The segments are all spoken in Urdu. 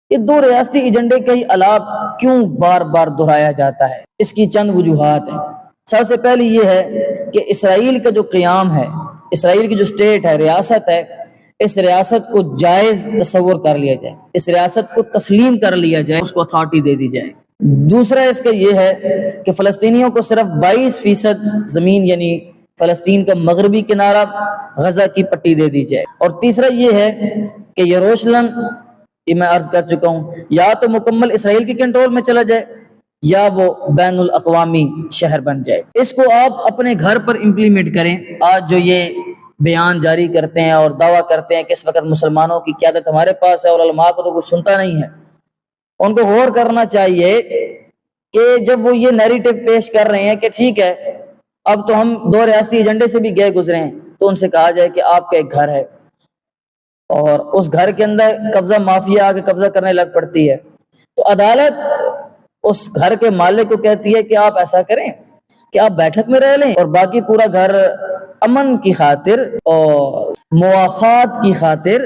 یہ دو ریاستی ایجنڈے کا ہی الاپ کیوں بار بار دہرایا جاتا ہے؟ اس کی چند وجوہات ہیں۔ سب سے پہلی یہ ہے کہ اسرائیل کا جو قیام ہے، اسرائیل کی جو اسٹیٹ ہے، ریاست ہے، اس ریاست کو جائز تصور کر لیا جائے، اس ریاست کو تسلیم کر لیا جائے، اس کو اتھارٹی دے دی جائے۔ دوسرا اس کا یہ ہے کہ فلسطینیوں کو صرف 22% زمین یعنی فلسطین کا مغربی کنارہ غزہ کی پٹی دے دی جائے۔ اور تیسرا یہ ہے کہ یروشلم، یہ میں عرض کر چکا ہوں، یا تو مکمل اسرائیل کی کنٹرول میں چلا جائے یا وہ بین الاقوامی شہر بن جائے۔ اس کو آپ اپنے گھر پر امپلیمنٹ کریں۔ آج جو یہ بیان جاری کرتے ہیں اور دعویٰ کرتے ہیں کہ اس وقت مسلمانوں کی قیادت ہمارے پاس ہے اور علماء کو تو کوئی سنتا نہیں ہے، ان کو غور کرنا چاہیے کہ جب وہ یہ نیریٹو پیش کر رہے ہیں کہ ٹھیک ہے اب تو ہم دو ریاستی ایجنڈے سے بھی گئے گزرے ہیں، تو ان سے کہا جائے کہ آپ کا ایک گھر ہے اور اس گھر کے اندر قبضہ مافیا آ کے قبضہ کرنے لگ پڑتی ہے، تو عدالت اس گھر کے مالک کو کہتی ہے کہ آپ ایسا کریں کہ آپ بیٹھک میں رہ لیں اور باقی پورا گھر امن کی خاطر اور مواخات کی خاطر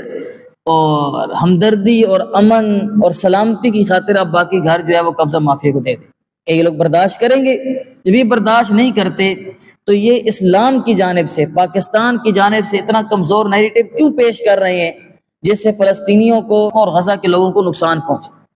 اور ہمدردی اور امن اور سلامتی کی خاطر اب باقی گھر جو ہے وہ قبضہ مافیا کو دے دیں۔ کہ یہ لوگ برداشت کریں گے؟ جب یہ برداشت نہیں کرتے تو یہ اسلام کی جانب سے، پاکستان کی جانب سے اتنا کمزور نیریٹو کیوں پیش کر رہے ہیں جس سے فلسطینیوں کو اور غزہ کے لوگوں کو نقصان پہنچے؟